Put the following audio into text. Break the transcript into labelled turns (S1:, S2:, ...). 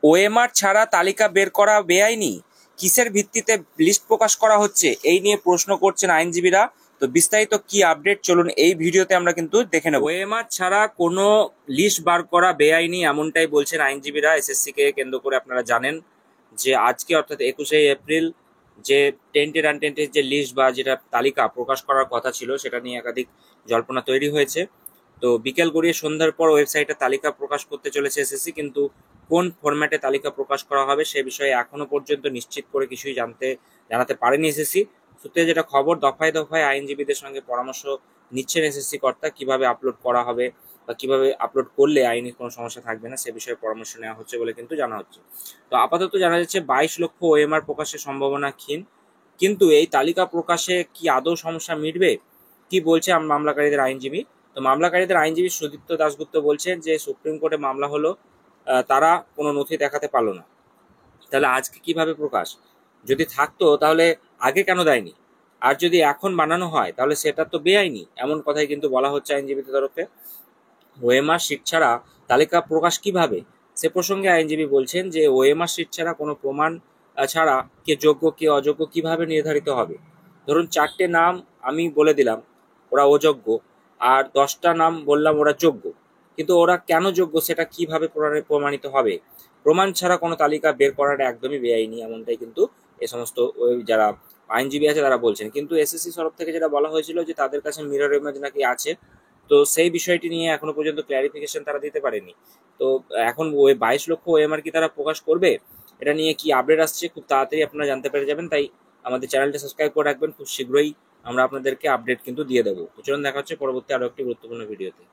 S1: OMR ছাড়া তালিকা বের করা বেআইনি, কিসের ভিত্তিতে লিস্ট প্রকাশ করা হচ্ছে, এই নিয়ে প্রশ্ন করছেন আইনজীবীরা। তো বিস্তারিত কি আপডেট চলুন এই ভিডিওতে আমরা কিন্তু দেখে নেব। ওএমআর ছাড়া কোনো লিস্ট বার করা বেআইনি এমনটাই বলছেন আইনজীবীরা। এসএসসি কে কেন্দ্র করে আপনারা জানেন যে আজকে অর্থাৎ 21শে এপ্রিল যে টেন্টেড আনটেন্টেড যে লিস্ট বা যেটা তালিকা প্রকাশ করার কথা ছিল সেটা নিয়ে একাধিক জল্পনা তৈরি হয়েছে। তো বিকেল গড়িয়ে সন্ধ্যার পর ওয়েবসাইটে তালিকা প্রকাশ করতে চলেছে এসএসসি, কিন্তু কোন ফরম্যাটে তালিকা প্রকাশ করা হবে সে বিষয়ে এখনো পর্যন্ত নিশ্চিত করে কিছুই জানাতে পারেনি এসএসসি। সূত্রে যেটা খবর, দফায় দফায় আইনজীবীদের সঙ্গে পরামর্শ নিচ্ছেন এসএসসি কর্তা, কিভাবে আপলোড করা হবে বা কিভাবে আপলোড করলে আইনি কোনো সমস্যা থাকবে না সে বিষয়ে পরামর্শ নেওয়া হচ্ছে বলে কিন্তু জানা হচ্ছে। তো আপাতত জানা যাচ্ছে 22 লক্ষ ওএমআর প্রকাশের সম্ভাবনা ক্ষীণ, কিন্তু এই তালিকা প্রকাশে কি আদৌ সমস্যা মিটবে, কি বলছে মামলাকারীদের আইনজীবী। তো মামলাকারীদের আইনজীবী সুদীপ্ত দাশগুপ্ত বলছেন যে সুপ্রিম কোর্টে মামলা হলো, তারা কোনো নথি দেখাতে পারলো না, তাহলে আজকে কিভাবে প্রকাশ? যদি থাকতো তাহলে আগে কেন দেয়নি? আর যদি এখন বানানো হয় তাহলে সেটা তো বেআইনি, এমন কথাই কিন্তু বলা হচ্ছে আইনজীবীদের তরফে। ওএমআর শিট ছাড়া তালিকা প্রকাশ কিভাবে, সে প্রসঙ্গে আইনজীবী বলছেন যে ওএমআর শিট ছাড়া কোনো প্রমাণ ছাড়া কে যোগ্য কে অযোগ্য কিভাবে নির্ধারিত হবে? ধরুন 4টে নাম আমি বলে দিলাম ওরা অযোগ্য, আর 10টা নাম বললাম ওরা যোগ্য, কিন্তু ওরা কেন যোগ্য সেটা কিভাবে প্রমাণিত হবে? প্রমাণ ছাড়া কোনো তালিকা বের করাটা একদমই বেআইনি, এমনটাই কিন্তু এ সমস্ত যারা আইনজীবী আছে তারা বলছেন। কিন্তু এসএসসি তরফ থেকে যেটা বলা হয়েছিল যে তাদের কাছে মিরর ইমেজ নাকি আছে, তো সেই বিষয়টি নিয়ে এখনো পর্যন্ত ক্ল্যারিফিকেশন তারা দিতে পারেনি। তো এখন ওই 22 লক্ষ ওএমআর কি তারা প্রকাশ করবে, এটা নিয়ে কি আপডেট আসছে খুব তাড়াতাড়ি আপনারা জানতে পেরে যাবেন। তাই আমাদের চ্যানেলটা সাবস্ক্রাইব করে রাখবেন, খুব শীঘ্রই আমরা আপনাদেরকে আপডেট কিন্তু দিয়ে দেবো। তো চলুন দেখা হচ্ছে পরবর্তী আরো একটি গুরুত্বপূর্ণ ভিডিওতে।